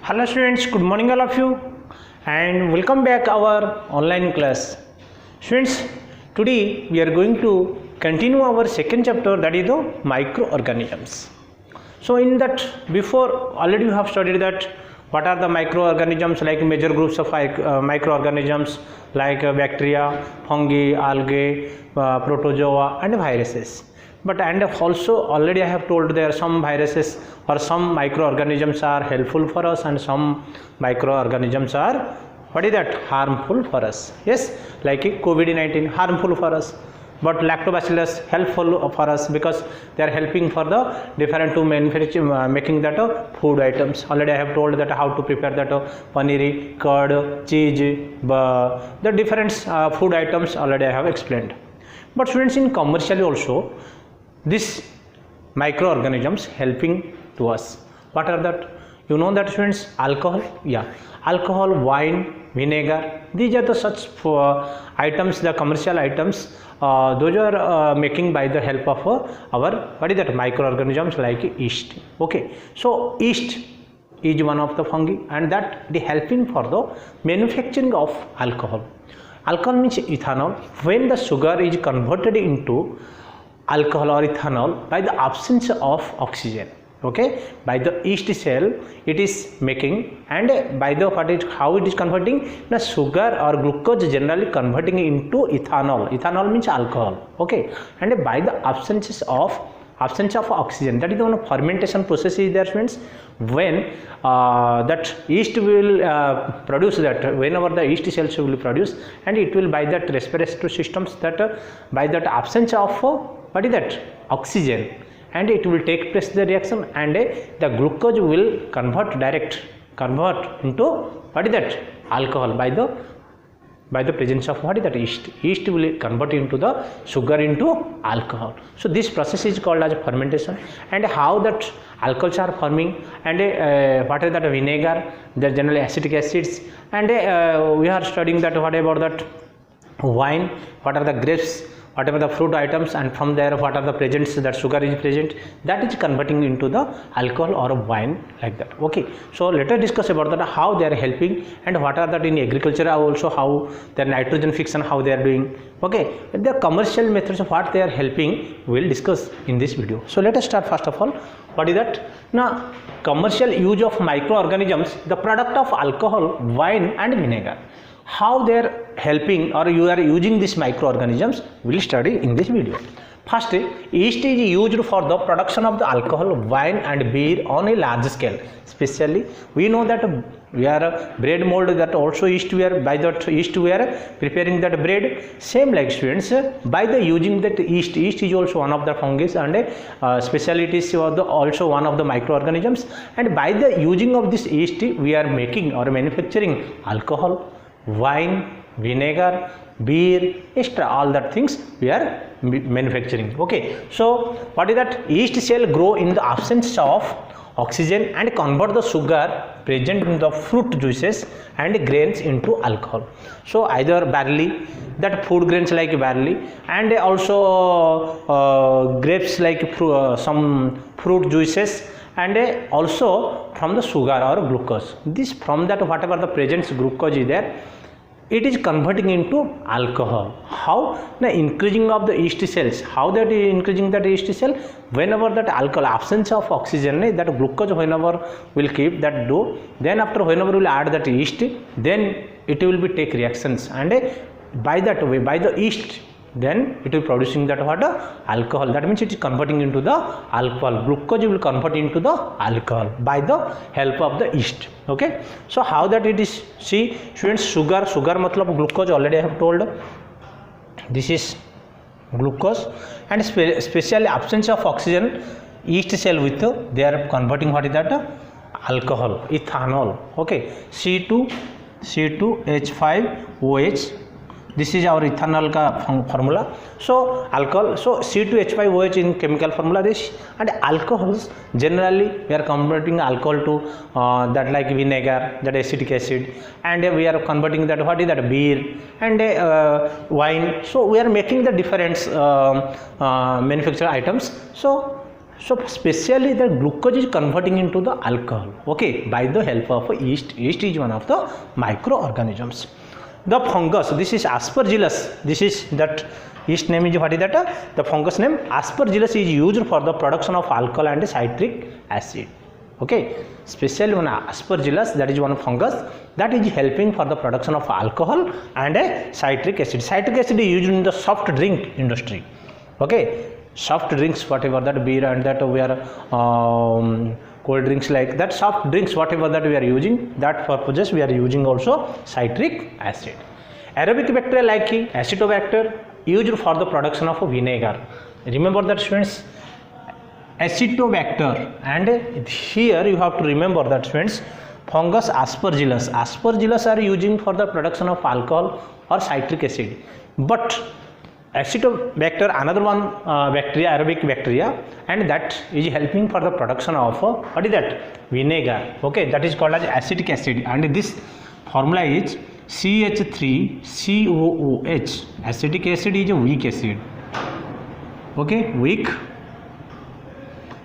Hello students, good morning all of you and welcome back our online class. Students, today we are going to continue our second chapter, that is the microorganisms. So in that, before already you have studied that what are the microorganisms, like major groups of microorganisms like bacteria, fungi, algae, protozoa and viruses. But and also already I have told there are some viruses or some microorganisms are helpful for us and some microorganisms are, what is that, harmful for us. Yes, like COVID-19 harmful for us, but lactobacillus helpful for us because they are helping for the different to manufacture making that food items. Already I have told that how to prepare that paneer, curd, cheese, the different food items already I have explained. But students, in commercially also these microorganisms helping to us. What are that? You know that students, alcohol, alcohol, wine, vinegar, these are the such items, the commercial items, those are making by the help of our, what is that, microorganisms like yeast. Okay, so yeast is one of the fungi and that the helping for the manufacturing of alcohol. Alcohol means ethanol. When the sugar is converted into alcohol or ethanol by the absence of oxygen, okay, by the yeast cell it is making, and by the how it is converting the sugar or glucose generally converting into ethanol. Ethanol means alcohol, okay, and by the absence of oxygen, that is the one fermentation process is there, means when that yeast will produce that, whenever the yeast cells will produce, and it will by that respiratory systems that by that absence of what is that, oxygen, and it will take place the reaction, and the glucose will convert into what is that, alcohol by the presence of what is that, yeast will convert into the sugar into alcohol. So this process is called as fermentation. And how that alcohols are forming, and what is that, vinegar, the generally acetic acids, and we are studying that what about that wine, what are the grapes, whatever the fruit items, and from there what are the presents, that sugar is present, that is converting into the alcohol or wine, like that. Okay, so let us discuss about that, how they are helping, and what are that in agriculture also, how their nitrogen fixation, how they are doing. Okay, the commercial methods of what they are helping we will discuss in this video. So let us start first of all, what is that? Now, commercial use of microorganisms, the product of alcohol, wine and vinegar. How they are helping or you are using these microorganisms we will study in this video. First, yeast is used for the production of the alcohol, wine and beer on a large scale. Especially we know that we are bread mold, that also yeast we are, by that yeast we are preparing that bread. Same like students, by the using that yeast is also one of the fungus, and specialty is also one of the microorganisms, and by the using of this yeast we are making or manufacturing alcohol, wine, vinegar, beer, extra all that things we are manufacturing. Okay, so what is that? Yeast cell grow in the absence of oxygen and convert the sugar present in the fruit juices and grains into alcohol. So either barley, that food grains like barley, and also grapes like some fruit juices, and also from the sugar or glucose. This from that whatever the present glucose is there, it is converting into alcohol. How? The increasing of the yeast cells. How that is increasing that yeast cell? Whenever that alcohol, absence of oxygen, that glucose whenever will keep that do, then after whenever we will add that yeast, then it will be take reactions, and by that way, by the yeast, then it will producing that what, alcohol. That means it is converting into the alcohol. Glucose will convert into the alcohol by the help of the yeast. Okay, so how that it is? See students, sugar matlab glucose, already I have told, this is glucose, and especially absence of oxygen, yeast cell with they are converting what is that, alcohol, ethanol. Okay, C2H5OH, this is our ethanol ka formula. So alcohol, so C2H5OH in chemical formula this, and alcohols generally we are converting alcohol to that like vinegar, that acetic acid, and we are converting that what is that, beer and wine. So we are making the different manufactured items. So So specially the glucose is converting into the alcohol, okay, by the help of yeast. Yeast is one of the microorganisms. The fungus, this is Aspergillus, this is that yeast name is what is that? The fungus name Aspergillus is used for the production of alcohol and citric acid. Okay, specially one Aspergillus, that is one fungus that is helping for the production of alcohol and citric acid. Citric acid is used in the soft drink industry. Okay, soft drinks, whatever that beer and that we are cold drinks like that, soft drinks whatever that we are using, that purposes we are using also citric acid. Aerobic bacteria like Acetobacter used for the production of vinegar. Remember that, students, Acetobacter, and here you have to remember that, students, fungus Aspergillus. Aspergillus are using for the production of alcohol or citric acid, but Acetobacter, another one bacteria, aerobic bacteria, and that is helping for the production of what is that? Vinegar. Okay, that is called as acetic acid, and this formula is CH3COOH. Acetic acid is a weak acid. Okay, weak.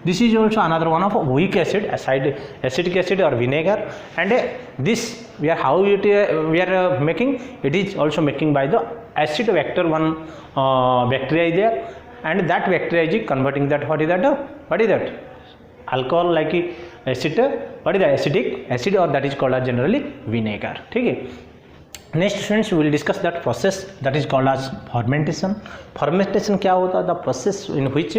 This is also another one of weak acid, acetic acid or vinegar, and this we are how it we are making. It is also making by the Acetobacter, one bacteria is there, and that bacteria is converting that what is that alcohol like acid, what is the acetic acid, or that is called as generally vinegar. Okay. Next, students, we will discuss that process that is called as fermentation. Fermentation क्या होता है? The process in which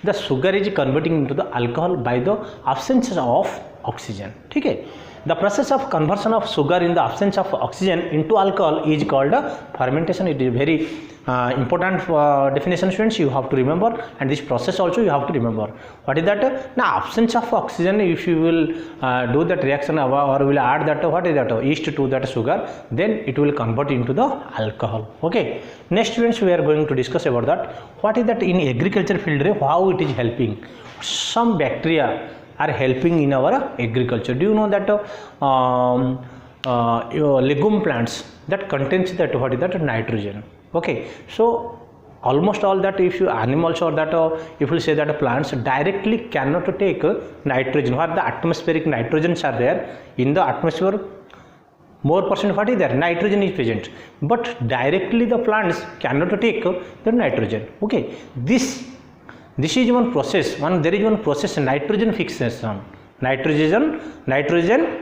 the sugar is converting into the alcohol by the absence of oxygen. ठीक है. The process of conversion of sugar in the absence of oxygen into alcohol is called fermentation. It is very important definition, students, you have to remember, and this process also you have to remember. What is that? Now, absence of oxygen, if you will do that reaction or will add that what is that yeast to that sugar, then it will convert into the alcohol. Okay. Next, students, we are going to discuss about that. What is that in agriculture field? How it is helping? Some bacteria are helping in our agriculture. Do you know that legume plants that contains that what is that nitrogen? Okay, so almost all that if you animals or that if you say that plants directly cannot take nitrogen, what the atmospheric nitrogens are there in the atmosphere, more percent what is there, nitrogen is present, but directly the plants cannot take the nitrogen. Okay, this is one process, there is one process, nitrogen fixation. Nitrogen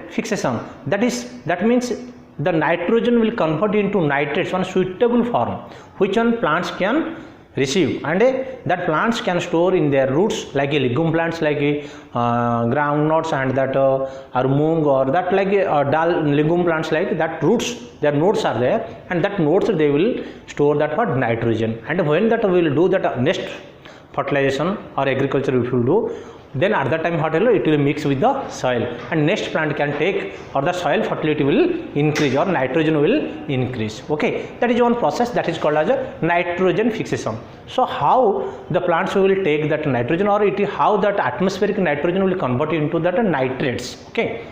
fixation, that means the nitrogen will convert into nitrates, one suitable form which one plants can receive, and that plants can store in their roots, like a legume plants like groundnuts and that or moong, or that like dal legume plants like that roots, their nodes are there, and that nodes they will store that what nitrogen, and when that will do that next fertilization or agriculture if you do, then at that time what it will mix with the soil, and next plant can take, or the soil fertility will increase or nitrogen will increase. Okay, that is one process that is called as a nitrogen fixation. So how the plants will take that nitrogen, or it is how that atmospheric nitrogen will convert into that nitrates. Okay,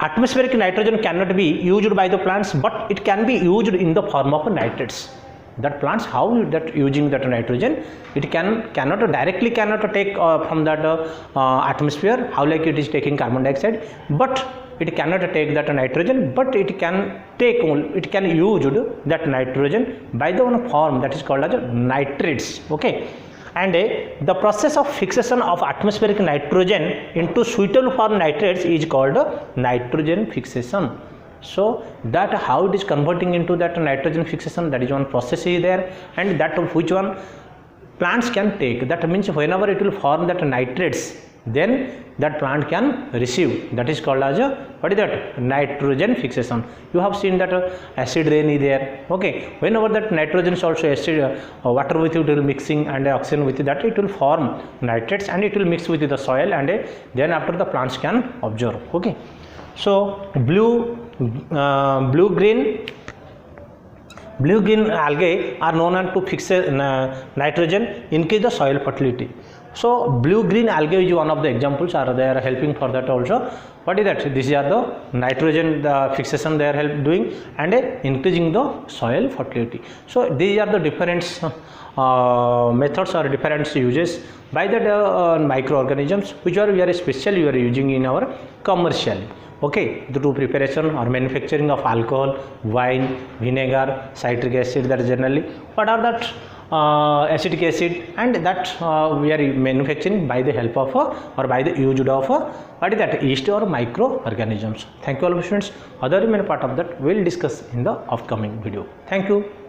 atmospheric nitrogen cannot be used by the plants, but it can be used in the form of nitrates. That plants how that using that nitrogen, it cannot directly take from that atmosphere, how like it is taking carbon dioxide, but it cannot take that nitrogen, but it can use that nitrogen by the one form that is called as nitrates. Okay, and the process of fixation of atmospheric nitrogen into suitable form nitrates is called nitrogen fixation. So that how it is converting into that nitrogen fixation, that is one process is there, and that which one plants can take. That means whenever it will form that nitrates, then that plant can receive. That is called as what is that nitrogen fixation. You have seen that acid rain is there. Okay, whenever that nitrogen is also acid water with it will mixing, and oxygen with that, it will form nitrates, and it will mix with the soil, and then after the plants can absorb. Okay, so blue green algae are known to fix nitrogen, increase the soil fertility. So blue green algae is one of the examples, or they are helping for that also. What is that? These are the nitrogen fixation they are doing, and increasing the soil fertility. So these are the different methods or different uses by the microorganisms, which are we are especially using in our commercially. Okay, the two preparation or manufacturing of alcohol, wine, vinegar, citric acid, that is generally what are that acetic acid, and that we are manufacturing by the help of or by the use of what is that, yeast or microorganisms. Thank you all students. Other main part of that we will discuss in the upcoming video. Thank you.